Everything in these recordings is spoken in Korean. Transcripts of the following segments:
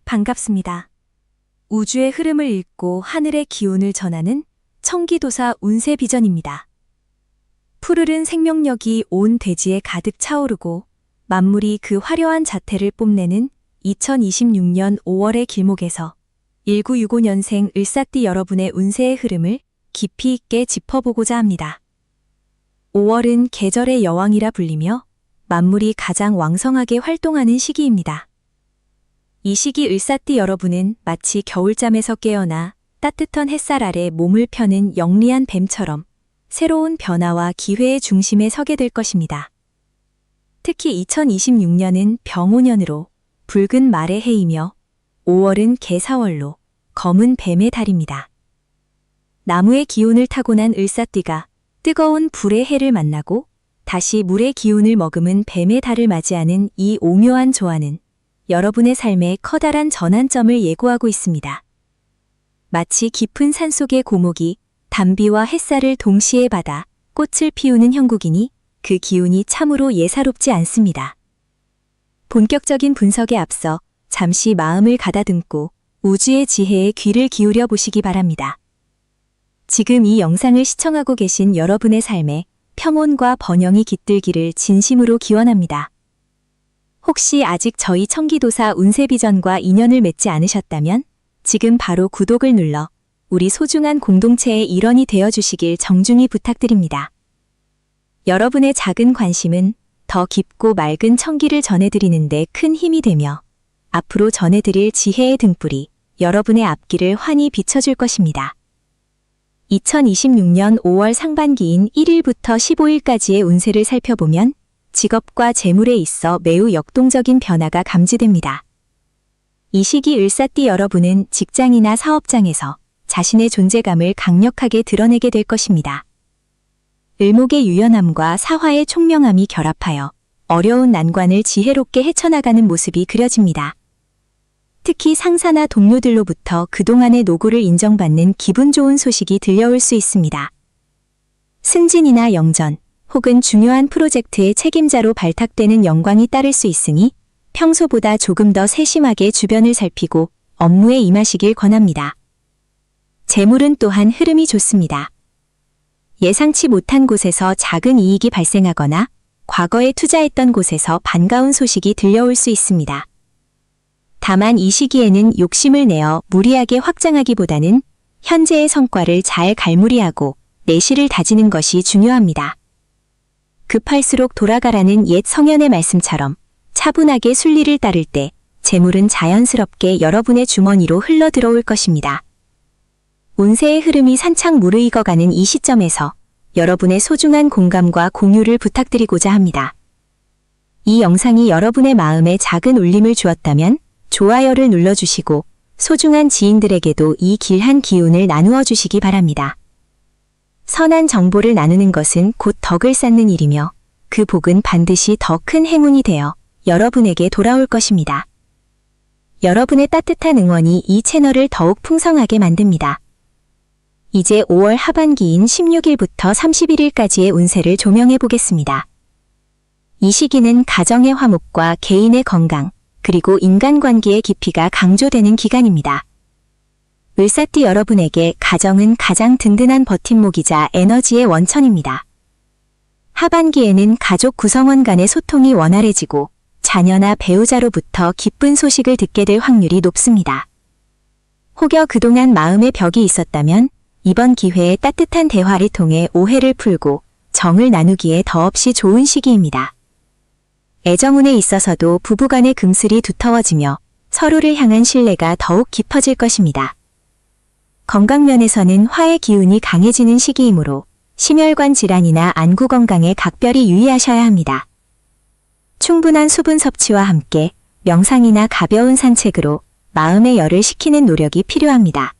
반갑습니다. 우주의 흐름을 읽고 하늘의 기운을 전하는 청기도사 운세비전입니다. 푸르른 생명력이 온 대지에 가득 차오르고 만물이 그 화려한 자태를 뽐내는 2026년 5월의 길목에서 1965년생 을사띠 여러분의 운세의 흐름을 깊이 있게 짚어보고자 합니다. 5월은 계절의 여왕이라 불리며 만물이 가장 왕성하게 활동하는 시기입니다. 이 시기 을사띠 여러분은 마치 겨울잠에서 깨어나 따뜻한 햇살 아래 몸을 펴는 영리한 뱀처럼 새로운 변화와 기회의 중심에 서게 될 것입니다. 특히 2026년은 병오년으로 붉은 말의 해이며 5월은 개사월로 검은 뱀의 달입니다. 나무의 기운을 타고난 을사띠가 뜨거운 불의 해를 만나고 다시 물의 기운을 머금은 뱀의 달을 맞이하는 이 오묘한 조화는 여러분의 삶에 커다란 전환점을 예고하고 있습니다. 마치 깊은 산속의 고목이 단비와 햇살을 동시에 받아 꽃을 피우는 형국이니 그 기운이 참으로 예사롭지 않습니다. 본격적인 분석에 앞서 잠시 마음을 가다듬고 우주의 지혜에 귀를 기울여 보시기 바랍니다. 지금 이 영상을 시청하고 계신 여러분의 삶에 평온과 번영이 깃들기를 진심으로 기원합니다. 혹시 아직 저희 청기도사 운세비전과 인연을 맺지 않으셨다면 지금 바로 구독을 눌러 우리 소중한 공동체의 일원이 되어주시길 정중히 부탁드립니다. 여러분의 작은 관심은 더 깊고 맑은 청기를 전해드리는 데 큰 힘이 되며 앞으로 전해드릴 지혜의 등불이 여러분의 앞길을 환히 비춰줄 것입니다. 2026년 5월 상반기인 1일부터 15일까지의 운세를 살펴보면 직업과 재물에 있어 매우 역동적인 변화가 감지됩니다. 이 시기 을사띠 여러분은 직장이나 사업장에서 자신의 존재감을 강력하게 드러내게 될 것입니다. 을목의 유연함과 사화의 총명함이 결합하여 어려운 난관을 지혜롭게 헤쳐나가는 모습이 그려집니다. 특히 상사나 동료들로부터 그동안의 노고를 인정받는 기분 좋은 소식이 들려올 수 있습니다. 승진이나 영전, 혹은 중요한 프로젝트의 책임자로 발탁되는 영광이 따를 수 있으니 평소보다 조금 더 세심하게 주변을 살피고 업무에 임하시길 권합니다. 재물은 또한 흐름이 좋습니다. 예상치 못한 곳에서 작은 이익이 발생하거나 과거에 투자했던 곳에서 반가운 소식이 들려올 수 있습니다. 다만 이 시기에는 욕심을 내어 무리하게 확장하기보다는 현재의 성과를 잘 갈무리하고 내실을 다지는 것이 중요합니다. 급할수록 돌아가라는 옛 성현의 말씀처럼 차분하게 순리를 따를 때 재물은 자연스럽게 여러분의 주머니로 흘러 들어올 것입니다. 운세의 흐름이 산창 무르익어가는 이 시점에서 여러분의 소중한 공감과 공유를 부탁드리고자 합니다. 이 영상이 여러분의 마음에 작은 울림을 주었다면 좋아요를 눌러주시고 소중한 지인들에게도 이 길한 기운을 나누어 주시기 바랍니다. 선한 정보를 나누는 것은 곧 덕을 쌓는 일이며 그 복은 반드시 더 큰 행운이 되어 여러분에게 돌아올 것입니다. 여러분의 따뜻한 응원이 이 채널을 더욱 풍성하게 만듭니다. 이제 5월 하반기인 16일부터 31일까지의 운세를 조명해 보겠습니다. 이 시기는 가정의 화목과 개인의 건강, 그리고 인간관계의 깊이가 강조되는 기간입니다. 을사띠 여러분에게 가정은 가장 든든한 버팀목이자 에너지의 원천입니다. 하반기에는 가족 구성원 간의 소통이 원활해지고 자녀나 배우자로부터 기쁜 소식을 듣게 될 확률이 높습니다. 혹여 그동안 마음의 벽이 있었다면 이번 기회에 따뜻한 대화를 통해 오해를 풀고 정을 나누기에 더없이 좋은 시기입니다. 애정운에 있어서도 부부간의 금슬이 두터워지며 서로를 향한 신뢰가 더욱 깊어질 것입니다. 건강면에서는 화의 기운이 강해지는 시기이므로 심혈관 질환이나 안구 건강에 각별히 유의하셔야 합니다. 충분한 수분 섭취와 함께 명상이나 가벼운 산책으로 마음의 열을 식히는 노력이 필요합니다.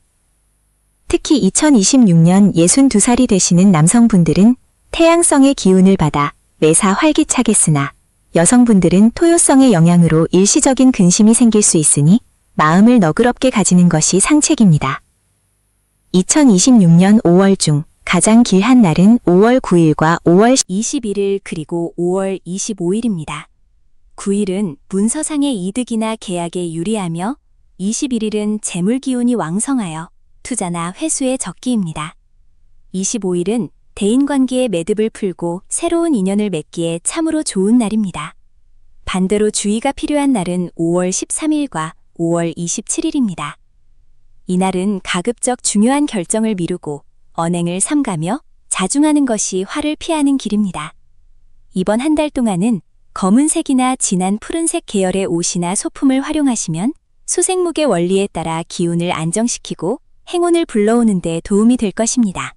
특히 2026년 62살이 되시는 남성분들은 태양성의 기운을 받아 매사 활기차겠으나 여성분들은 토요성의 영향으로 일시적인 근심이 생길 수 있으니 마음을 너그럽게 가지는 것이 상책입니다. 2026년 5월 중 가장 길한 날은 5월 9일과 5월 21일 그리고 5월 25일입니다. 9일은 문서상의 이득이나 계약에 유리하며 21일은 재물 기운이 왕성하여 투자나 회수의 적기입니다. 25일은 대인관계의 매듭을 풀고 새로운 인연을 맺기에 참으로 좋은 날입니다. 반대로 주의가 필요한 날은 5월 13일과 5월 27일입니다. 이날은 가급적 중요한 결정을 미루고 언행을 삼가며 자중하는 것이 화를 피하는 길입니다. 이번 한 달 동안은 검은색이나 진한 푸른색 계열의 옷이나 소품을 활용하시면 수생목의 원리에 따라 기운을 안정시키고 행운을 불러오는 데 도움이 될 것입니다.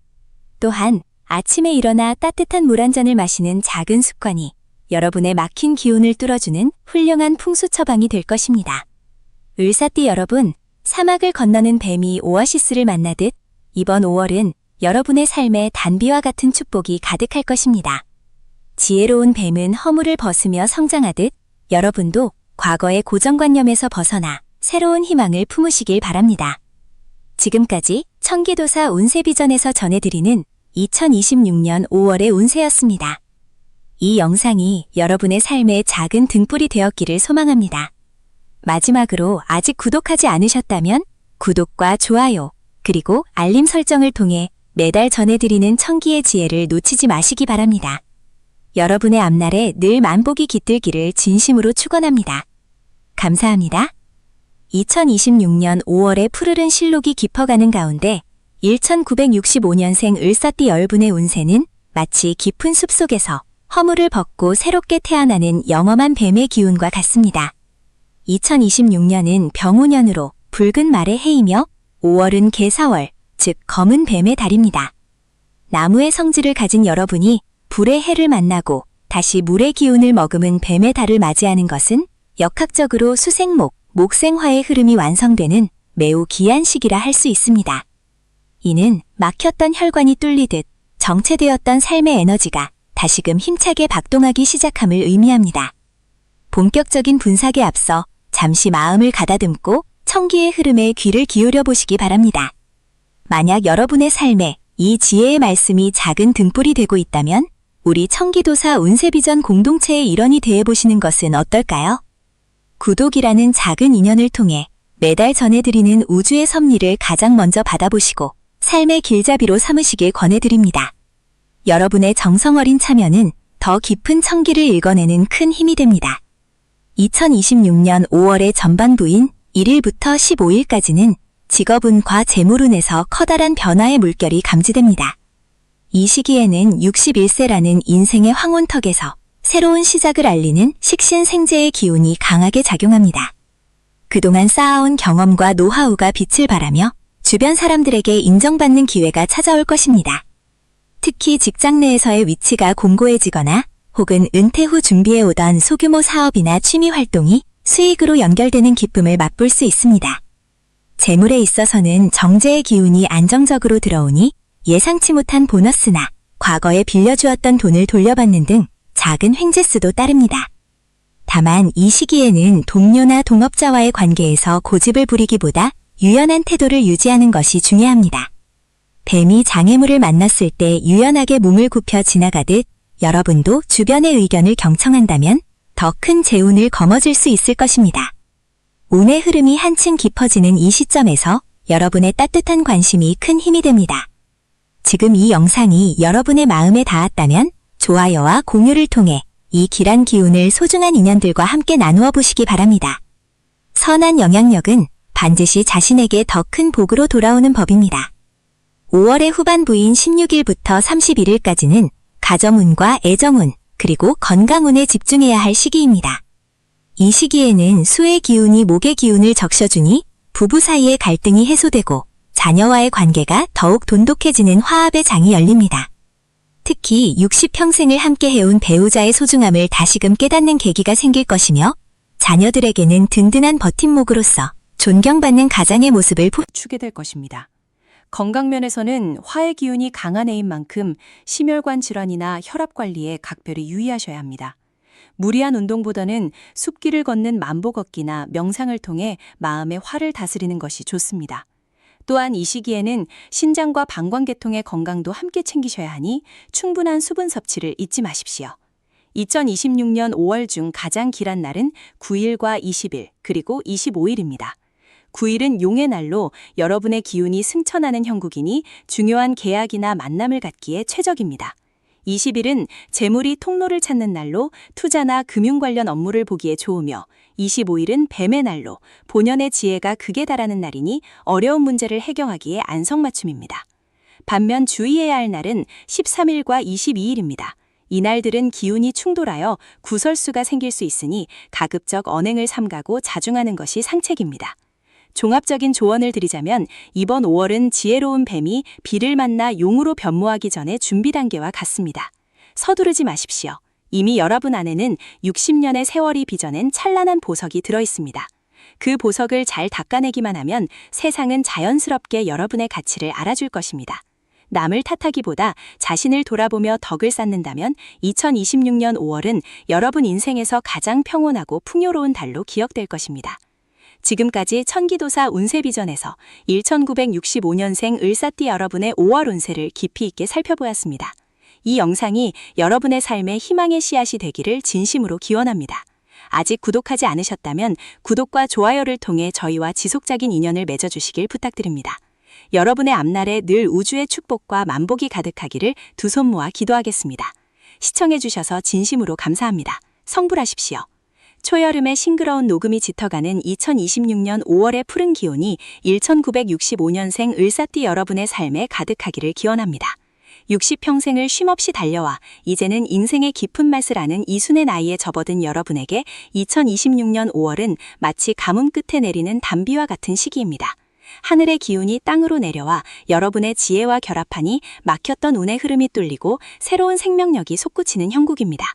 또한 아침에 일어나 따뜻한 물 한 잔을 마시는 작은 습관이 여러분의 막힌 기운을 뚫어주는 훌륭한 풍수 처방이 될 것입니다. 을사띠 여러분, 사막을 건너는 뱀이 오아시스를 만나듯 이번 5월은 여러분의 삶에 단비와 같은 축복이 가득할 것입니다. 지혜로운 뱀은 허물을 벗으며 성장하듯 여러분도 과거의 고정관념에서 벗어나 새로운 희망을 품으시길 바랍니다. 지금까지 청기도사 운세비전에서 전해드리는 2026년 5월의 운세였습니다. 이 영상이 여러분의 삶의 작은 등불이 되었기를 소망합니다. 마지막으로 아직 구독하지 않으셨다면 구독과 좋아요, 그리고 알림 설정을 통해 매달 전해드리는 청기의 지혜를 놓치지 마시기 바랍니다. 여러분의 앞날에 늘 만복이 깃들기를 진심으로 축원합니다. 감사합니다. 2026년 5월의 푸르른 실록이 깊어가는 가운데 1965년생 을사띠 열분의 운세는 마치 깊은 숲속에서 허물을 벗고 새롭게 태어나는 영험한 뱀의 기운과 같습니다. 2026년은 병우년으로 붉은 말의 해이며 5월은 개사월, 즉 검은 뱀의 달입니다. 나무의 성질을 가진 여러분이 불의 해를 만나고 다시 물의 기운을 머금은 뱀의 달을 맞이하는 것은 역학적으로 수생목, 목생화의 흐름이 완성되는 매우 귀한 시기라 할 수 있습니다. 이는 막혔던 혈관이 뚫리듯 정체되었던 삶의 에너지가 다시금 힘차게 박동하기 시작함을 의미합니다. 본격적인 분석에 앞서 잠시 마음을 가다듬고 청기의 흐름에 귀를 기울여 보시기 바랍니다. 만약 여러분의 삶에 이 지혜의 말씀이 작은 등불이 되고 있다면 우리 청기도사 운세비전 공동체의 일원이 되어보시는 것은 어떨까요? 구독이라는 작은 인연을 통해 매달 전해드리는 우주의 섭리를 가장 먼저 받아보시고 삶의 길잡이로 삼으시길 권해드립니다. 여러분의 정성 어린 참여는 더 깊은 청기를 읽어내는 큰 힘이 됩니다. 2026년 5월의 전반부인 1일부터 15일까지는 직업운과 재물운에서 커다란 변화의 물결이 감지됩니다. 이 시기에는 61세라는 인생의 황혼턱에서 새로운 시작을 알리는 식신생재의 기운이 강하게 작용합니다. 그동안 쌓아온 경험과 노하우가 빛을 발하며 주변 사람들에게 인정받는 기회가 찾아올 것입니다. 특히 직장 내에서의 위치가 공고해지거나 혹은 은퇴 후 준비해오던 소규모 사업이나 취미 활동이 수익으로 연결되는 기쁨을 맛볼 수 있습니다. 재물에 있어서는 정제의 기운이 안정적으로 들어오니 예상치 못한 보너스나 과거에 빌려주었던 돈을 돌려받는 등 작은 횡재수도 따릅니다. 다만 이 시기에는 동료나 동업자와의 관계에서 고집을 부리기보다 유연한 태도를 유지하는 것이 중요합니다. 뱀이 장애물을 만났을 때 유연하게 몸을 굽혀 지나가듯 여러분도 주변의 의견을 경청한다면 더 큰 재운을 거머쥘 수 있을 것입니다. 운의 흐름이 한층 깊어지는 이 시점에서 여러분의 따뜻한 관심이 큰 힘이 됩니다. 지금 이 영상이 여러분의 마음에 닿았다면 좋아요와 공유를 통해 이 길한 기운을 소중한 인연들과 함께 나누어 보시기 바랍니다. 선한 영향력은 반드시 자신에게 더 큰 복으로 돌아오는 법입니다. 5월의 후반부인 16일부터 31일까지는 가정운과 애정운, 그리고 건강운에 집중해야 할 시기입니다. 이 시기에는 수의 기운이 목의 기운을 적셔주니 부부 사이의 갈등이 해소되고 자녀와의 관계가 더욱 돈독해지는 화합의 장이 열립니다. 특히 60평생을 함께 해온 배우자의 소중함을 다시금 깨닫는 계기가 생길 것이며 자녀들에게는 든든한 버팀목으로서 존경받는 가장의 모습을 보여주게 될 것입니다. 건강면에서는 화의 기운이 강한 해인 만큼 심혈관 질환이나 혈압 관리에 각별히 유의하셔야 합니다. 무리한 운동보다는 숲길을 걷는 만보 걷기나 명상을 통해 마음의 화를 다스리는 것이 좋습니다. 또한 이 시기에는 신장과 방광계통의 건강도 함께 챙기셔야 하니 충분한 수분 섭취를 잊지 마십시오. 2026년 5월 중 가장 길한 날은 9일과 20일, 그리고 25일입니다. 9일은 용의 날로 여러분의 기운이 승천하는 형국이니 중요한 계약이나 만남을 갖기에 최적입니다. 20일은 재물이 통로를 찾는 날로 투자나 금융 관련 업무를 보기에 좋으며 25일은 뱀의 날로 본연의 지혜가 극에 달하는 날이니 어려운 문제를 해결하기에 안성맞춤입니다. 반면 주의해야 할 날은 13일과 22일입니다. 이 날들은 기운이 충돌하여 구설수가 생길 수 있으니 가급적 언행을 삼가고 자중하는 것이 상책입니다. 종합적인 조언을 드리자면 이번 5월은 지혜로운 뱀이 비를 만나 용으로 변모하기 전에 준비 단계와 같습니다. 서두르지 마십시오. 이미 여러분 안에는 60년의 세월이 빚어낸 찬란한 보석이 들어있습니다. 그 보석을 잘 닦아내기만 하면 세상은 자연스럽게 여러분의 가치를 알아줄 것입니다. 남을 탓하기보다 자신을 돌아보며 덕을 쌓는다면 2026년 5월은 여러분 인생에서 가장 평온하고 풍요로운 달로 기억될 것입니다. 지금까지 천기도사 운세비전에서 1965년생 을사띠 여러분의 5월 운세를 깊이 있게 살펴보았습니다. 이 영상이 여러분의 삶에 희망의 씨앗이 되기를 진심으로 기원합니다. 아직 구독하지 않으셨다면 구독과 좋아요를 통해 저희와 지속적인 인연을 맺어주시길 부탁드립니다. 여러분의 앞날에 늘 우주의 축복과 만복이 가득하기를 두 손 모아 기도하겠습니다. 시청해주셔서 진심으로 감사합니다. 성불하십시오. 초여름의 싱그러운 녹음이 짙어가는 2026년 5월의 푸른 기온이 1965년생 을사띠 여러분의 삶에 가득하기를 기원합니다. 60평생을 쉼없이 달려와 이제는 인생의 깊은 맛을 아는 이순의 나이에 접어든 여러분에게 2026년 5월은 마치 가뭄 끝에 내리는 단비와 같은 시기입니다. 하늘의 기운이 땅으로 내려와 여러분의 지혜와 결합하니 막혔던 운의 흐름이 뚫리고 새로운 생명력이 솟구치는 형국입니다.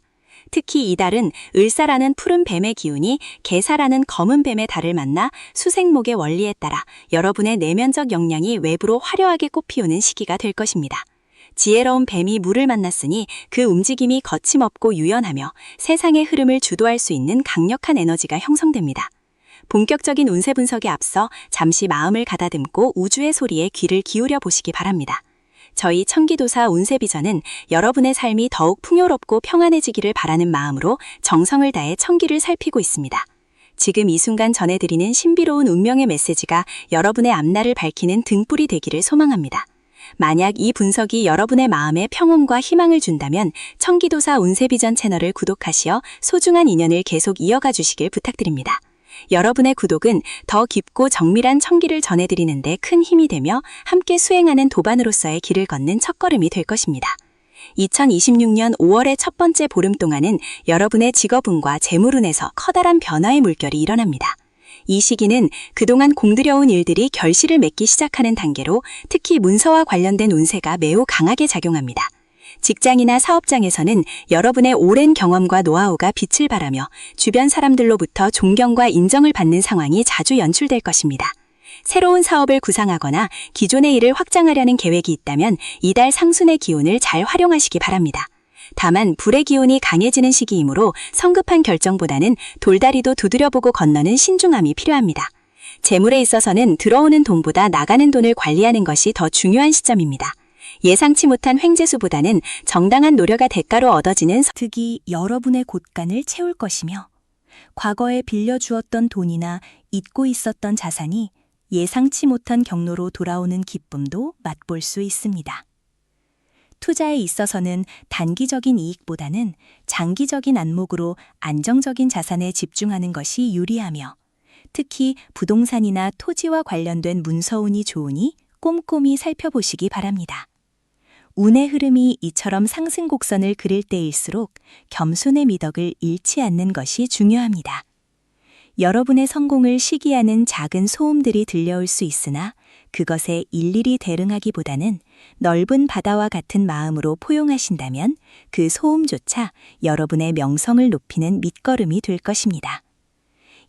특히 이 달은 을사라는 푸른 뱀의 기운이 개사라는 검은 뱀의 달을 만나 수생목의 원리에 따라 여러분의 내면적 역량이 외부로 화려하게 꽃피우는 시기가 될 것입니다. 지혜로운 뱀이 물을 만났으니 그 움직임이 거침없고 유연하며 세상의 흐름을 주도할 수 있는 강력한 에너지가 형성됩니다. 본격적인 운세 분석에 앞서 잠시 마음을 가다듬고 우주의 소리에 귀를 기울여 보시기 바랍니다. 저희 천기도사 운세비전은 여러분의 삶이 더욱 풍요롭고 평안해지기를 바라는 마음으로 정성을 다해 천기를 살피고 있습니다. 지금 이 순간 전해드리는 신비로운 운명의 메시지가 여러분의 앞날을 밝히는 등불이 되기를 소망합니다. 만약 이 분석이 여러분의 마음에 평온과 희망을 준다면 천기도사 운세비전 채널을 구독하시어 소중한 인연을 계속 이어가 주시길 부탁드립니다. 여러분의 구독은 더 깊고 정밀한 천기를 전해드리는 데 큰 힘이 되며 함께 수행하는 도반으로서의 길을 걷는 첫걸음이 될 것입니다. 2026년 5월의 첫 번째 보름 동안은 여러분의 직업운과 재물운에서 커다란 변화의 물결이 일어납니다. 이 시기는 그동안 공들여온 일들이 결실을 맺기 시작하는 단계로 특히 문서와 관련된 운세가 매우 강하게 작용합니다. 직장이나 사업장에서는 여러분의 오랜 경험과 노하우가 빛을 발하며 주변 사람들로부터 존경과 인정을 받는 상황이 자주 연출될 것입니다. 새로운 사업을 구상하거나 기존의 일을 확장하려는 계획이 있다면 이달 상순의 기운을 잘 활용하시기 바랍니다. 다만 불의 기운이 강해지는 시기이므로 성급한 결정보다는 돌다리도 두드려보고 건너는 신중함이 필요합니다. 재물에 있어서는 들어오는 돈보다 나가는 돈을 관리하는 것이 더 중요한 시점입니다. 예상치 못한 횡재수보다는 정당한 노력의 대가로 얻어지는 득이 여러분의 곳간을 채울 것이며 과거에 빌려주었던 돈이나 잊고 있었던 자산이 예상치 못한 경로로 돌아오는 기쁨도 맛볼 수 있습니다. 투자에 있어서는 단기적인 이익보다는 장기적인 안목으로 안정적인 자산에 집중하는 것이 유리하며 특히 부동산이나 토지와 관련된 문서운이 좋으니 꼼꼼히 살펴보시기 바랍니다. 운의 흐름이 이처럼 상승 곡선을 그릴 때일수록 겸손의 미덕을 잃지 않는 것이 중요합니다. 여러분의 성공을 시기하는 작은 소음들이 들려올 수 있으나 그것에 일일이 대응하기보다는 넓은 바다와 같은 마음으로 포용하신다면 그 소음조차 여러분의 명성을 높이는 밑거름이 될 것입니다.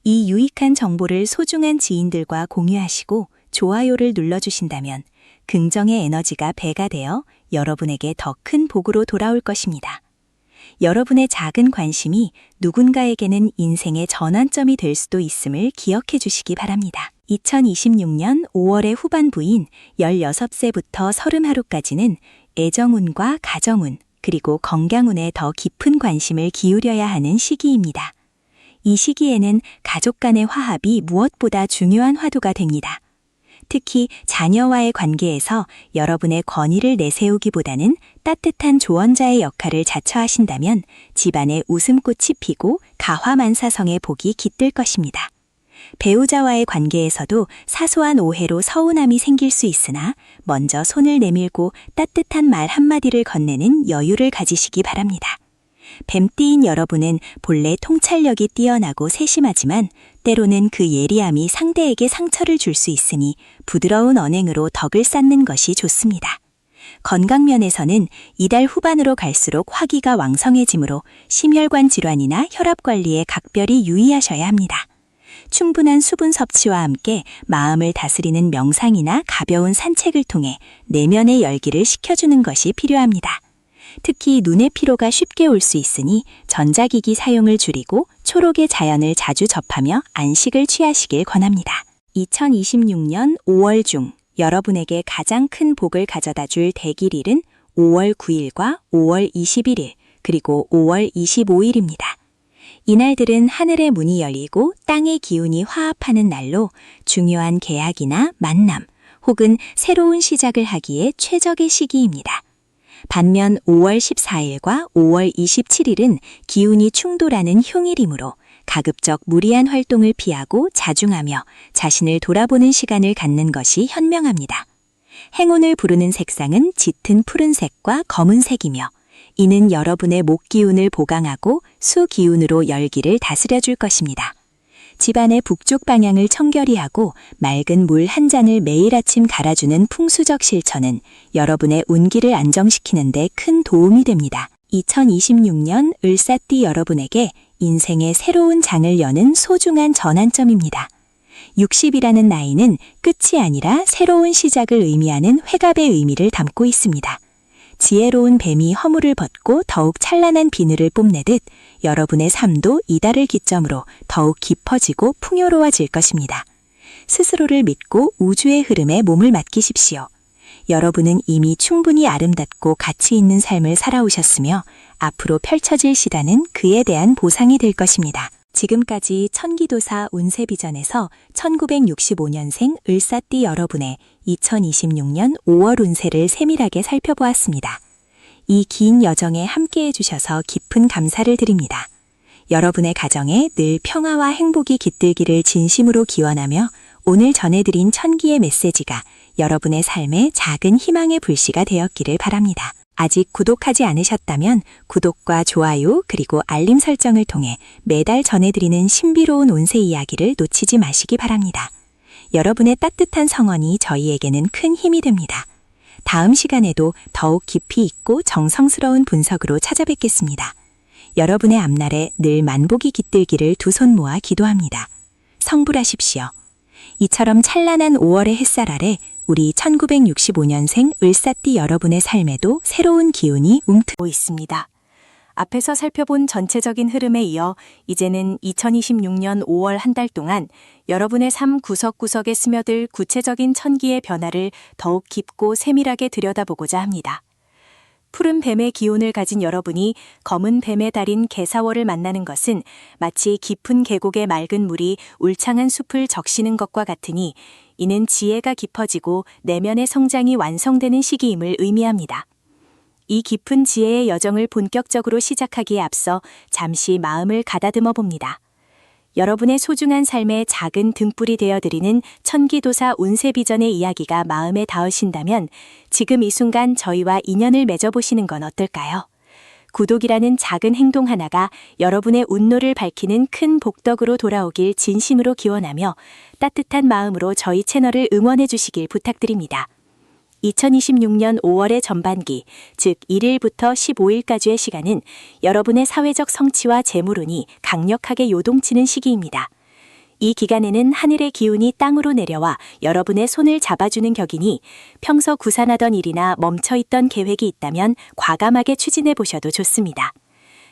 이 유익한 정보를 소중한 지인들과 공유하시고 좋아요를 눌러주신다면 긍정의 에너지가 배가 되어 여러분에게 더 큰 복으로 돌아올 것입니다. 여러분의 작은 관심이 누군가에게는 인생의 전환점이 될 수도 있음을 기억해 주시기 바랍니다. 2026년 5월의 후반부인 16세부터 30하루까지는 애정운과 가정운, 그리고 건강운에 더 깊은 관심을 기울여야 하는 시기입니다. 이 시기에는 가족 간의 화합이 무엇보다 중요한 화두가 됩니다. 특히 자녀와의 관계에서 여러분의 권위를 내세우기보다는 따뜻한 조언자의 역할을 자처하신다면 집안에 웃음꽃이 피고 가화만사성의 복이 깃들 것입니다. 배우자와의 관계에서도 사소한 오해로 서운함이 생길 수 있으나 먼저 손을 내밀고 따뜻한 말 한마디를 건네는 여유를 가지시기 바랍니다. 뱀띠인 여러분은 본래 통찰력이 뛰어나고 세심하지만 때로는 그 예리함이 상대에게 상처를 줄 수 있으니 부드러운 언행으로 덕을 쌓는 것이 좋습니다. 건강면에서는 이달 후반으로 갈수록 화기가 왕성해지므로 심혈관 질환이나 혈압 관리에 각별히 유의하셔야 합니다. 충분한 수분 섭취와 함께 마음을 다스리는 명상이나 가벼운 산책을 통해 내면의 열기를 식혀주는 것이 필요합니다. 특히 눈의 피로가 쉽게 올 수 있으니 전자기기 사용을 줄이고 초록의 자연을 자주 접하며 안식을 취하시길 권합니다. 2026년 5월 중 여러분에게 가장 큰 복을 가져다 줄 대길일은 5월 9일과 5월 21일, 그리고 5월 25일입니다. 이날들은 하늘의 문이 열리고 땅의 기운이 화합하는 날로 중요한 계약이나 만남 혹은 새로운 시작을 하기에 최적의 시기입니다. 반면 5월 14일과 5월 27일은 기운이 충돌하는 흉일이므로 가급적 무리한 활동을 피하고 자중하며 자신을 돌아보는 시간을 갖는 것이 현명합니다. 행운을 부르는 색상은 짙은 푸른색과 검은색이며 이는 여러분의 목 기운을 보강하고 수 기운으로 열기를 다스려줄 것입니다. 집안의 북쪽 방향을 청결히 하고 맑은 물 한 잔을 매일 아침 갈아주는 풍수적 실천은 여러분의 운기를 안정시키는 데 큰 도움이 됩니다. 2026년 을사띠 여러분에게 인생의 새로운 장을 여는 소중한 전환점입니다. 60이라는 나이는 끝이 아니라 새로운 시작을 의미하는 회갑의 의미를 담고 있습니다. 지혜로운 뱀이 허물을 벗고 더욱 찬란한 비늘을 뽐내듯 여러분의 삶도 이달을 기점으로 더욱 깊어지고 풍요로워질 것입니다. 스스로를 믿고 우주의 흐름에 몸을 맡기십시오. 여러분은 이미 충분히 아름답고 가치 있는 삶을 살아오셨으며 앞으로 펼쳐질 시단은 그에 대한 보상이 될 것입니다. 지금까지 천기도사 운세비전에서 1965년생 을사띠 여러분의 2026년 5월 운세를 세밀하게 살펴보았습니다. 이 긴 여정에 함께해 주셔서 깊은 감사를 드립니다. 여러분의 가정에 늘 평화와 행복이 깃들기를 진심으로 기원하며 오늘 전해드린 천기의 메시지가 여러분의 삶에 작은 희망의 불씨가 되었기를 바랍니다. 아직 구독하지 않으셨다면 구독과 좋아요 그리고 알림 설정을 통해 매달 전해드리는 신비로운 운세 이야기를 놓치지 마시기 바랍니다. 여러분의 따뜻한 성원이 저희에게는 큰 힘이 됩니다. 다음 시간에도 더욱 깊이 있고 정성스러운 분석으로 찾아뵙겠습니다. 여러분의 앞날에 늘 만복이 깃들기를 두 손 모아 기도합니다. 성불하십시오. 이처럼 찬란한 5월의 햇살 아래 우리 1965년생 을사띠 여러분의 삶에도 새로운 기운이 움트고 있습니다. 앞에서 살펴본 전체적인 흐름에 이어 이제는 2026년 5월 한 달 동안 여러분의 삶 구석구석에 스며들 구체적인 천기의 변화를 더욱 깊고 세밀하게 들여다보고자 합니다. 푸른 뱀의 기운을 가진 여러분이 검은 뱀의 달인 개사월을 만나는 것은 마치 깊은 계곡의 맑은 물이 울창한 숲을 적시는 것과 같으니 이는 지혜가 깊어지고 내면의 성장이 완성되는 시기임을 의미합니다. 이 깊은 지혜의 여정을 본격적으로 시작하기에 앞서 잠시 마음을 가다듬어 봅니다. 여러분의 소중한 삶에 작은 등불이 되어드리는 천기도사 운세비전의 이야기가 마음에 닿으신다면 지금 이 순간 저희와 인연을 맺어보시는 건 어떨까요? 구독이라는 작은 행동 하나가 여러분의 운노를 밝히는 큰 복덕으로 돌아오길 진심으로 기원하며 따뜻한 마음으로 저희 채널을 응원해 주시길 부탁드립니다. 2026년 5월의 전반기, 즉 1일부터 15일까지의 시간은 여러분의 사회적 성취와 재물운이 강력하게 요동치는 시기입니다. 이 기간에는 하늘의 기운이 땅으로 내려와 여러분의 손을 잡아주는 격이니 평소 구산하던 일이나 멈춰있던 계획이 있다면 과감하게 추진해 보셔도 좋습니다.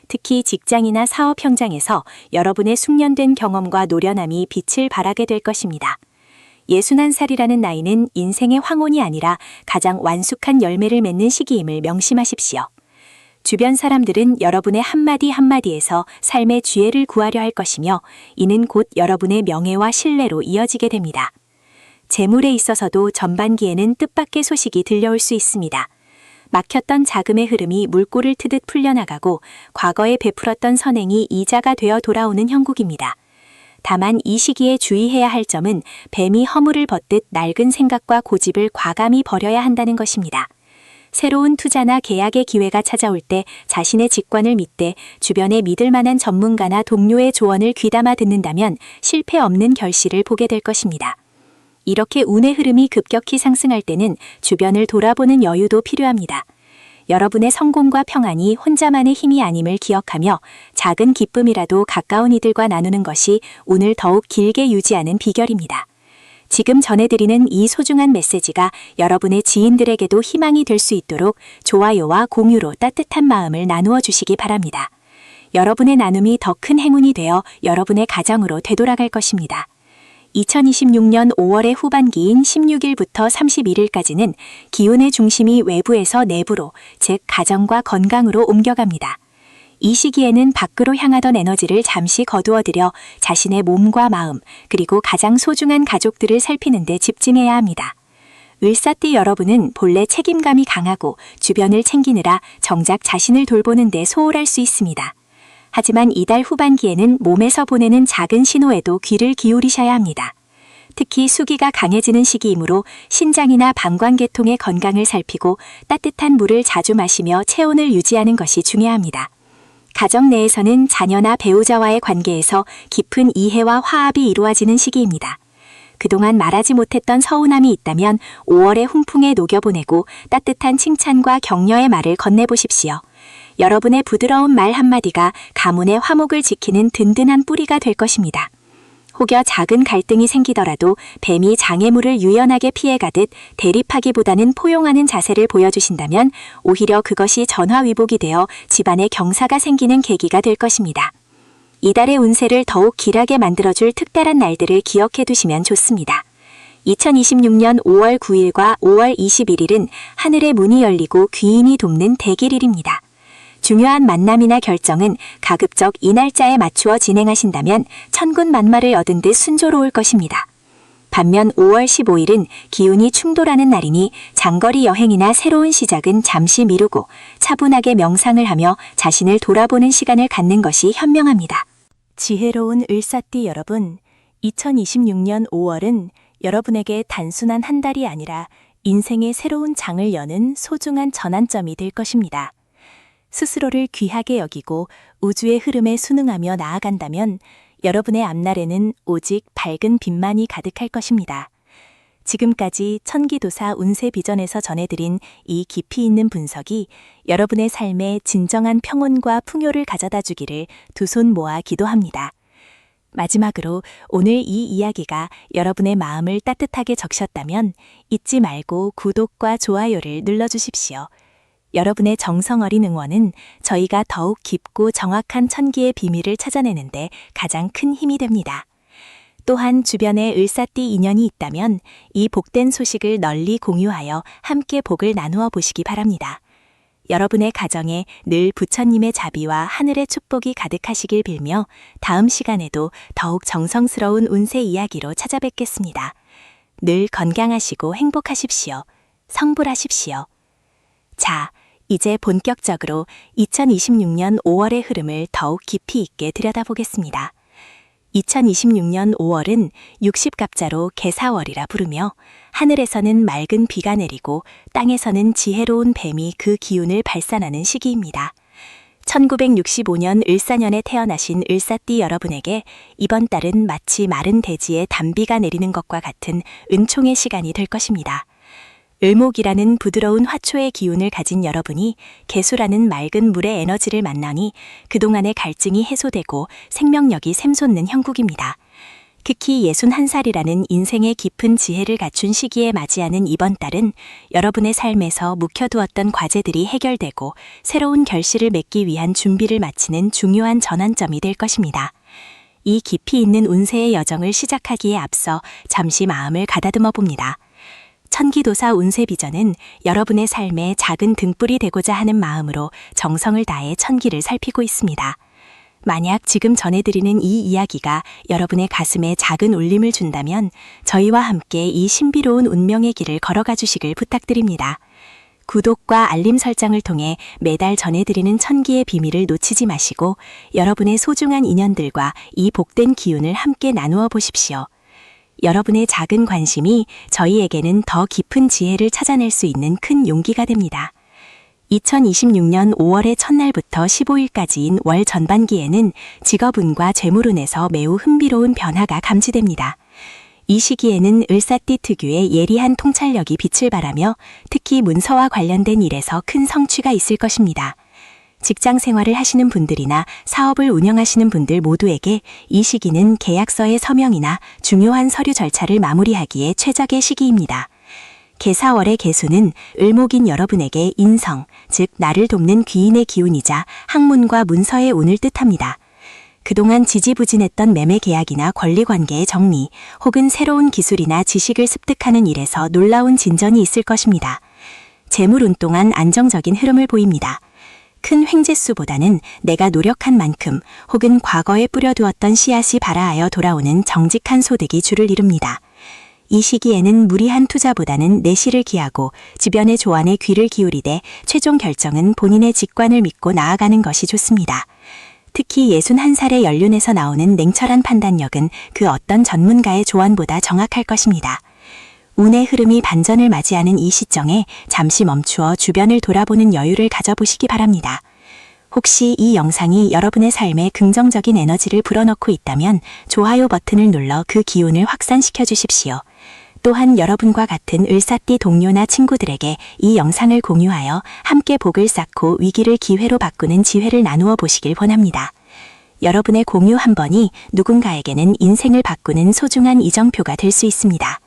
특히 직장이나 사업 현장에서 여러분의 숙련된 경험과 노련함이 빛을 발하게 될 것입니다. 61살이라는 나이는 인생의 황혼이 아니라 가장 완숙한 열매를 맺는 시기임을 명심하십시오. 주변 사람들은 여러분의 한마디 한마디에서 삶의 지혜를 구하려 할 것이며 이는 곧 여러분의 명예와 신뢰로 이어지게 됩니다. 재물에 있어서도 전반기에는 뜻밖의 소식이 들려올 수 있습니다. 막혔던 자금의 흐름이 물꼬를 트듯 풀려나가고 과거에 베풀었던 선행이 이자가 되어 돌아오는 형국입니다. 다만 이 시기에 주의해야 할 점은 뱀이 허물을 벗듯 낡은 생각과 고집을 과감히 버려야 한다는 것입니다. 새로운 투자나 계약의 기회가 찾아올 때 자신의 직관을 믿되 주변에 믿을 만한 전문가나 동료의 조언을 귀담아 듣는다면 실패 없는 결실을 보게 될 것입니다. 이렇게 운의 흐름이 급격히 상승할 때는 주변을 돌아보는 여유도 필요합니다. 여러분의 성공과 평안이 혼자만의 힘이 아님을 기억하며 작은 기쁨이라도 가까운 이들과 나누는 것이 운을 더욱 길게 유지하는 비결입니다. 지금 전해드리는 이 소중한 메시지가 여러분의 지인들에게도 희망이 될 수 있도록 좋아요와 공유로 따뜻한 마음을 나누어 주시기 바랍니다. 여러분의 나눔이 더 큰 행운이 되어 여러분의 가정으로 되돌아갈 것입니다. 2026년 5월의 후반기인 16일부터 31일까지는 기운의 중심이 외부에서 내부로, 즉 가정과 건강으로 옮겨갑니다. 이 시기에는 밖으로 향하던 에너지를 잠시 거두어들여 자신의 몸과 마음, 그리고 가장 소중한 가족들을 살피는 데 집중해야 합니다. 을사띠 여러분은 본래 책임감이 강하고 주변을 챙기느라 정작 자신을 돌보는 데 소홀할 수 있습니다. 하지만 이달 후반기에는 몸에서 보내는 작은 신호에도 귀를 기울이셔야 합니다. 특히 수기가 강해지는 시기이므로 신장이나 방광계통의 건강을 살피고 따뜻한 물을 자주 마시며 체온을 유지하는 것이 중요합니다. 가정 내에서는 자녀나 배우자와의 관계에서 깊은 이해와 화합이 이루어지는 시기입니다. 그동안 말하지 못했던 서운함이 있다면 5월의 훈풍에 녹여보내고 따뜻한 칭찬과 격려의 말을 건네보십시오. 여러분의 부드러운 말 한마디가 가문의 화목을 지키는 든든한 뿌리가 될 것입니다. 혹여 작은 갈등이 생기더라도 뱀이 장애물을 유연하게 피해가듯 대립하기보다는 포용하는 자세를 보여주신다면 오히려 그것이 전화위복이 되어 집안에 경사가 생기는 계기가 될 것입니다. 이달의 운세를 더욱 길하게 만들어줄 특별한 날들을 기억해 두시면 좋습니다. 2026년 5월 9일과 5월 21일은 하늘의 문이 열리고 귀인이 돕는 대길일입니다. 중요한 만남이나 결정은 가급적 이 날짜에 맞추어 진행하신다면 천군만마를 얻은 듯 순조로울 것입니다. 반면 5월 15일은 기운이 충돌하는 날이니 장거리 여행이나 새로운 시작은 잠시 미루고 차분하게 명상을 하며 자신을 돌아보는 시간을 갖는 것이 현명합니다. 지혜로운 을사띠 여러분, 2026년 5월은 여러분에게 단순한 한 달이 아니라 인생의 새로운 장을 여는 소중한 전환점이 될 것입니다. 스스로를 귀하게 여기고 우주의 흐름에 순응하며 나아간다면 여러분의 앞날에는 오직 밝은 빛만이 가득할 것입니다. 지금까지 천기도사 운세 비전에서 전해드린 이 깊이 있는 분석이 여러분의 삶에 진정한 평온과 풍요를 가져다 주기를 두 손 모아 기도합니다. 마지막으로 오늘 이 이야기가 여러분의 마음을 따뜻하게 적셨다면 잊지 말고 구독과 좋아요를 눌러주십시오. 여러분의 정성 어린 응원은 저희가 더욱 깊고 정확한 천기의 비밀을 찾아내는데 가장 큰 힘이 됩니다. 또한 주변에 을사띠 인연이 있다면 이 복된 소식을 널리 공유하여 함께 복을 나누어 보시기 바랍니다. 여러분의 가정에 늘 부처님의 자비와 하늘의 축복이 가득하시길 빌며 다음 시간에도 더욱 정성스러운 운세 이야기로 찾아뵙겠습니다. 늘 건강하시고 행복하십시오. 성불하십시오. 자, 이제 본격적으로 2026년 5월의 흐름을 더욱 깊이 있게 들여다보겠습니다. 2026년 5월은 60갑자로 개사월이라 부르며 하늘에서는 맑은 비가 내리고 땅에서는 지혜로운 뱀이 그 기운을 발산하는 시기입니다. 1965년 을사년에 태어나신 을사띠 여러분에게 이번 달은 마치 마른 대지에 단비가 내리는 것과 같은 은총의 시간이 될 것입니다. 을목이라는 부드러운 화초의 기운을 가진 여러분이 개수라는 맑은 물의 에너지를 만나니 그동안의 갈증이 해소되고 생명력이 샘솟는 형국입니다. 특히 61살이라는 인생의 깊은 지혜를 갖춘 시기에 맞이하는 이번 달은 여러분의 삶에서 묵혀두었던 과제들이 해결되고 새로운 결실을 맺기 위한 준비를 마치는 중요한 전환점이 될 것입니다. 이 깊이 있는 운세의 여정을 시작하기에 앞서 잠시 마음을 가다듬어 봅니다. 천기도사 운세비전은 여러분의 삶에 작은 등불이 되고자 하는 마음으로 정성을 다해 천기를 살피고 있습니다. 만약 지금 전해드리는 이 이야기가 여러분의 가슴에 작은 울림을 준다면 저희와 함께 이 신비로운 운명의 길을 걸어가 주시길 부탁드립니다. 구독과 알림 설정을 통해 매달 전해드리는 천기의 비밀을 놓치지 마시고 여러분의 소중한 인연들과 이 복된 기운을 함께 나누어 보십시오. 여러분의 작은 관심이 저희에게는 더 깊은 지혜를 찾아낼 수 있는 큰 용기가 됩니다. 2026년 5월의 첫날부터 15일까지인 월 전반기에는 직업운과 재물운에서 매우 흥미로운 변화가 감지됩니다. 이 시기에는 을사띠 특유의 예리한 통찰력이 빛을 발하며 특히 문서와 관련된 일에서 큰 성취가 있을 것입니다. 직장 생활을 하시는 분들이나 사업을 운영하시는 분들 모두에게 이 시기는 계약서의 서명이나 중요한 서류 절차를 마무리하기에 최적의 시기입니다. 개사월의 개수는 을목인 여러분에게 인성, 즉 나를 돕는 귀인의 기운이자 학문과 문서의 운을 뜻합니다. 그동안 지지부진했던 매매 계약이나 권리관계의 정리, 혹은 새로운 기술이나 지식을 습득하는 일에서 놀라운 진전이 있을 것입니다. 재물운 또한 안정적인 흐름을 보입니다. 큰 횡재수보다는 내가 노력한 만큼 혹은 과거에 뿌려두었던 씨앗이 발아하여 돌아오는 정직한 소득이 주를 이룹니다. 이 시기에는 무리한 투자보다는 내실을 기하고 주변의 조언에 귀를 기울이되 최종 결정은 본인의 직관을 믿고 나아가는 것이 좋습니다. 특히 61살의 연륜에서 나오는 냉철한 판단력은 그 어떤 전문가의 조언보다 정확할 것입니다. 운의 흐름이 반전을 맞이하는 이 시점에 잠시 멈추어 주변을 돌아보는 여유를 가져보시기 바랍니다. 혹시 이 영상이 여러분의 삶에 긍정적인 에너지를 불어넣고 있다면 좋아요 버튼을 눌러 그 기운을 확산시켜 주십시오. 또한 여러분과 같은 을사띠 동료나 친구들에게 이 영상을 공유하여 함께 복을 쌓고 위기를 기회로 바꾸는 지혜를 나누어 보시길 권합니다. 여러분의 공유 한 번이 누군가에게는 인생을 바꾸는 소중한 이정표가 될 수 있습니다.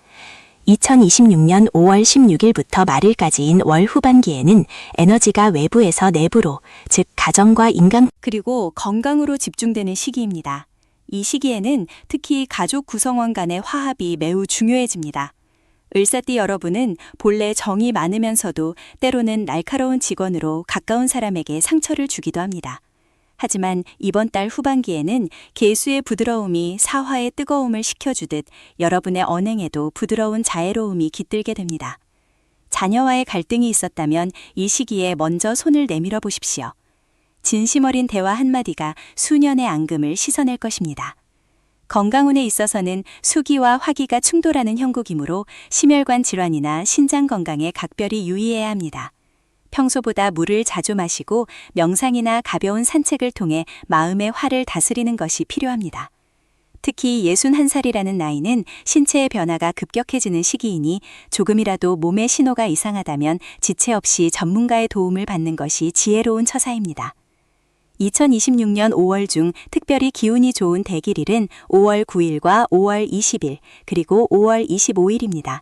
2026년 5월 16일부터 말일까지인 월 후반기에는 에너지가 외부에서 내부로, 즉 가정과 인간 그리고 건강으로 집중되는 시기입니다. 이 시기에는 특히 가족 구성원 간의 화합이 매우 중요해집니다. 을사띠 여러분은 본래 정이 많으면서도 때로는 날카로운 직원으로 가까운 사람에게 상처를 주기도 합니다. 하지만 이번 달 후반기에는 계수의 부드러움이 사화의 뜨거움을 식혀주듯 여러분의 언행에도 부드러운 자애로움이 깃들게 됩니다. 자녀와의 갈등이 있었다면 이 시기에 먼저 손을 내밀어 보십시오. 진심 어린 대화 한마디가 수년의 앙금을 씻어낼 것입니다. 건강운에 있어서는 수기와 화기가 충돌하는 형국이므로 심혈관 질환이나 신장 건강에 각별히 유의해야 합니다. 평소보다 물을 자주 마시고 명상이나 가벼운 산책을 통해 마음의 화를 다스리는 것이 필요합니다. 특히 61살이라는 나이는 신체의 변화가 급격해지는 시기이니 조금이라도 몸의 신호가 이상하다면 지체 없이 전문가의 도움을 받는 것이 지혜로운 처사입니다. 2026년 5월 중 특별히 기운이 좋은 대길일은 5월 9일과 5월 20일, 그리고 5월 25일입니다.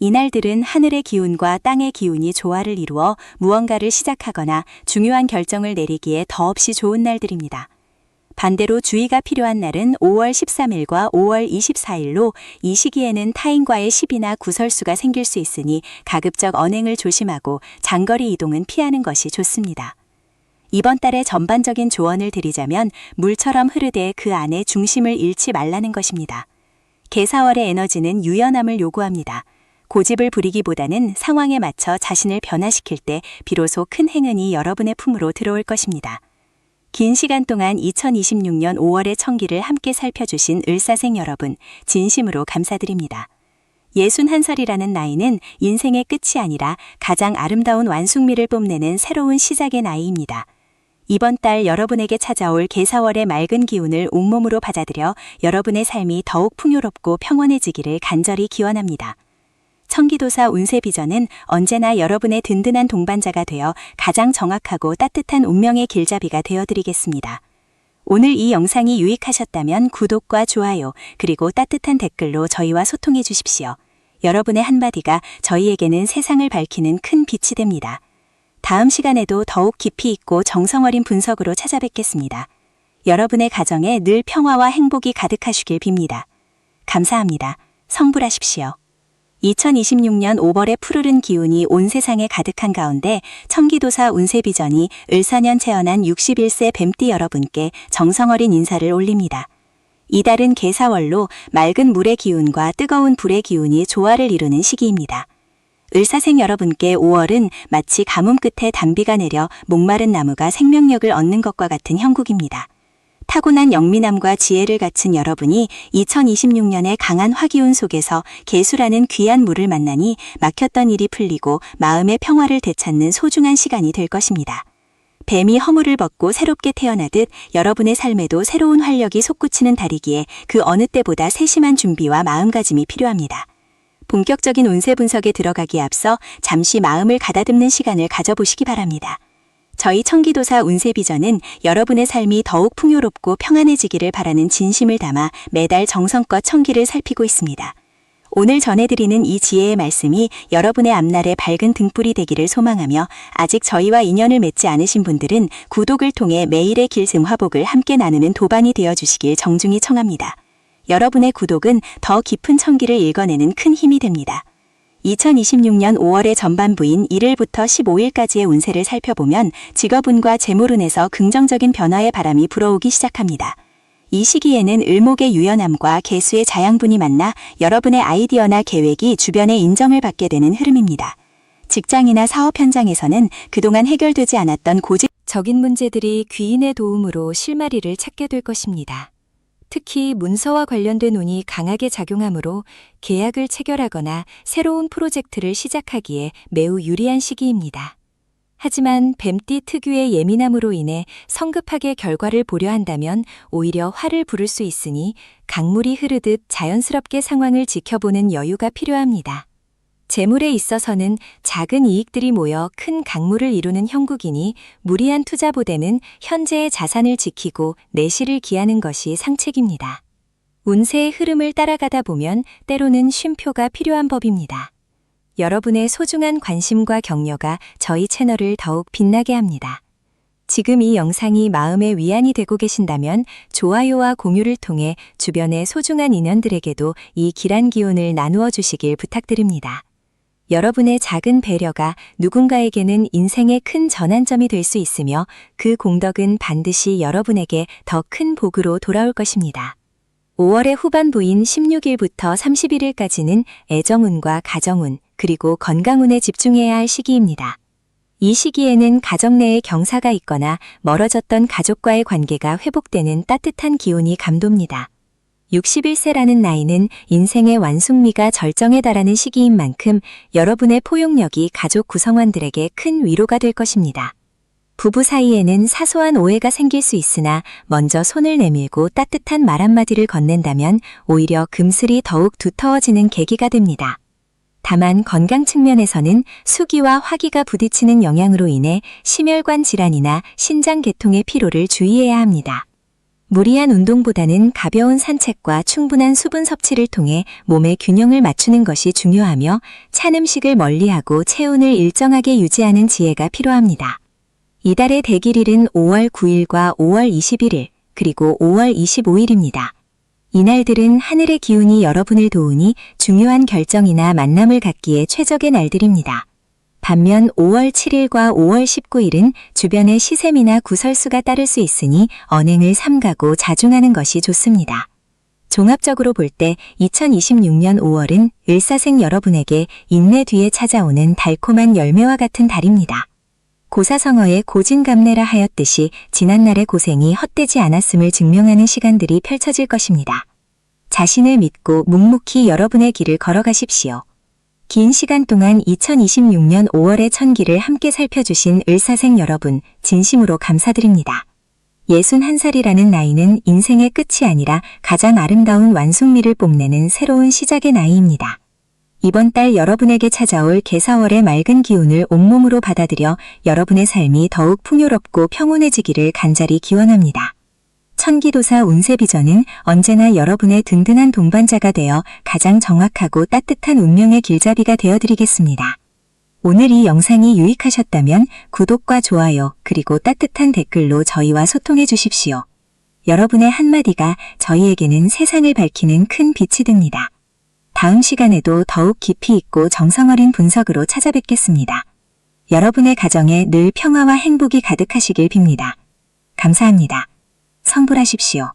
이날들은 하늘의 기운과 땅의 기운이 조화를 이루어 무언가를 시작하거나 중요한 결정을 내리기에 더없이 좋은 날들입니다. 반대로 주의가 필요한 날은 5월 13일과 5월 24일로 이 시기에는 타인과의 시비나 구설수가 생길 수 있으니 가급적 언행을 조심하고 장거리 이동은 피하는 것이 좋습니다. 이번 달의 전반적인 조언을 드리자면 물처럼 흐르되 그 안에 중심을 잃지 말라는 것입니다. 개사월의 에너지는 유연함을 요구합니다. 고집을 부리기보다는 상황에 맞춰 자신을 변화시킬 때 비로소 큰 행운이 여러분의 품으로 들어올 것입니다. 긴 시간 동안 2026년 5월의 천기를 함께 살펴주신 을사생 여러분, 진심으로 감사드립니다. 61살이라는 나이는 인생의 끝이 아니라 가장 아름다운 완숙미를 뽐내는 새로운 시작의 나이입니다. 이번 달 여러분에게 찾아올 개사월의 맑은 기운을 온몸으로 받아들여 여러분의 삶이 더욱 풍요롭고 평온해지기를 간절히 기원합니다. 천기도사 운세비전은 언제나 여러분의 든든한 동반자가 되어 가장 정확하고 따뜻한 운명의 길잡이가 되어드리겠습니다. 오늘 이 영상이 유익하셨다면 구독과 좋아요, 그리고 따뜻한 댓글로 저희와 소통해 주십시오. 여러분의 한마디가 저희에게는 세상을 밝히는 큰 빛이 됩니다. 다음 시간에도 더욱 깊이 있고 정성 어린 분석으로 찾아뵙겠습니다. 여러분의 가정에 늘 평화와 행복이 가득하시길 빕니다. 감사합니다. 성불하십시오. 2026년 5월의 푸르른 기운이 온 세상에 가득한 가운데 청기도사 운세비전이 을사년 태어난 61세 뱀띠 여러분께 정성어린 인사를 올립니다. 이달은 개사월로 맑은 물의 기운과 뜨거운 불의 기운이 조화를 이루는 시기입니다. 을사생 여러분께 5월은 마치 가뭄 끝에 단비가 내려 목마른 나무가 생명력을 얻는 것과 같은 형국입니다. 타고난 영민함과 지혜를 갖춘 여러분이 2026년의 강한 화기운 속에서 개수라는 귀한 물을 만나니 막혔던 일이 풀리고 마음의 평화를 되찾는 소중한 시간이 될 것입니다. 뱀이 허물을 벗고 새롭게 태어나듯 여러분의 삶에도 새로운 활력이 솟구치는 달이기에 그 어느 때보다 세심한 준비와 마음가짐이 필요합니다. 본격적인 운세 분석에 들어가기에 앞서 잠시 마음을 가다듬는 시간을 가져보시기 바랍니다. 저희 청기도사 운세비전은 여러분의 삶이 더욱 풍요롭고 평안해지기를 바라는 진심을 담아 매달 정성껏 청기를 살피고 있습니다. 오늘 전해드리는 이 지혜의 말씀이 여러분의 앞날에 밝은 등불이 되기를 소망하며 아직 저희와 인연을 맺지 않으신 분들은 구독을 통해 매일의 길승화복을 함께 나누는 도반이 되어주시길 정중히 청합니다. 여러분의 구독은 더 깊은 청기를 읽어내는 큰 힘이 됩니다. 2026년 5월의 전반부인 1일부터 15일까지의 운세를 살펴보면 직업운과 재물운에서 긍정적인 변화의 바람이 불어오기 시작합니다. 이 시기에는 을목의 유연함과 개수의 자양분이 만나 여러분의 아이디어나 계획이 주변의 인정을 받게 되는 흐름입니다. 직장이나 사업 현장에서는 그동안 해결되지 않았던 고질적인 문제들이 귀인의 도움으로 실마리를 찾게 될 것입니다. 특히 문서와 관련된 운이 강하게 작용하므로 계약을 체결하거나 새로운 프로젝트를 시작하기에 매우 유리한 시기입니다. 하지만 뱀띠 특유의 예민함으로 인해 성급하게 결과를 보려 한다면 오히려 화를 부를 수 있으니 강물이 흐르듯 자연스럽게 상황을 지켜보는 여유가 필요합니다. 재물에 있어서는 작은 이익들이 모여 큰 강물을 이루는 형국이니 무리한 투자보다는 현재의 자산을 지키고 내실을 기하는 것이 상책입니다. 운세의 흐름을 따라가다 보면 때로는 쉼표가 필요한 법입니다. 여러분의 소중한 관심과 격려가 저희 채널을 더욱 빛나게 합니다. 지금 이 영상이 마음의 위안이 되고 계신다면 좋아요와 공유를 통해 주변의 소중한 인연들에게도 이 길한 기운을 나누어 주시길 부탁드립니다. 여러분의 작은 배려가 누군가에게는 인생의 큰 전환점이 될 수 있으며 그 공덕은 반드시 여러분에게 더 큰 복으로 돌아올 것입니다. 5월의 후반부인 16일부터 31일까지는 애정운과 가정운, 그리고 건강운에 집중해야 할 시기입니다. 이 시기에는 가정 내에 경사가 있거나 멀어졌던 가족과의 관계가 회복되는 따뜻한 기운이 감돕니다. 61세라는 나이는 인생의 완숙미가 절정에 달하는 시기인 만큼 여러분의 포용력이 가족 구성원들에게 큰 위로가 될 것입니다. 부부 사이에는 사소한 오해가 생길 수 있으나 먼저 손을 내밀고 따뜻한 말 한마디를 건넨다면 오히려 금슬이 더욱 두터워지는 계기가 됩니다. 다만 건강 측면에서는 수기와 화기가 부딪히는 영향으로 인해 심혈관 질환이나 신장 계통의 피로를 주의해야 합니다. 무리한 운동보다는 가벼운 산책과 충분한 수분 섭취를 통해 몸의 균형을 맞추는 것이 중요하며 찬 음식을 멀리하고 체온을 일정하게 유지하는 지혜가 필요합니다. 이달의 대길일은 5월 9일과 5월 21일, 그리고 5월 25일입니다. 이날들은 하늘의 기운이 여러분을 도우니 중요한 결정이나 만남을 갖기에 최적의 날들입니다. 반면 5월 7일과 5월 19일은 주변의 시샘이나 구설수가 따를 수 있으니 언행을 삼가고 자중하는 것이 좋습니다. 종합적으로 볼 때 2026년 5월은 을사생 여러분에게 인내 뒤에 찾아오는 달콤한 열매와 같은 달입니다. 고사성어에 고진감래라 하였듯이 지난날의 고생이 헛되지 않았음을 증명하는 시간들이 펼쳐질 것입니다. 자신을 믿고 묵묵히 여러분의 길을 걸어가십시오. 긴 시간 동안 2026년 5월의 천기를 함께 살펴주신 을사생 여러분, 진심으로 감사드립니다. 61살이라는 나이는 인생의 끝이 아니라 가장 아름다운 완숙미를 뽐내는 새로운 시작의 나이입니다. 이번 달 여러분에게 찾아올 개사월의 맑은 기운을 온몸으로 받아들여 여러분의 삶이 더욱 풍요롭고 평온해지기를 간절히 기원합니다. 천기도사 운세비전은 언제나 여러분의 든든한 동반자가 되어 가장 정확하고 따뜻한 운명의 길잡이가 되어드리겠습니다. 오늘 이 영상이 유익하셨다면 구독과 좋아요 그리고 따뜻한 댓글로 저희와 소통해 주십시오. 여러분의 한마디가 저희에게는 세상을 밝히는 큰 빛이 됩니다. 다음 시간에도 더욱 깊이 있고 정성 어린 분석으로 찾아뵙겠습니다. 여러분의 가정에 늘 평화와 행복이 가득하시길 빕니다. 감사합니다. 성불하십시오.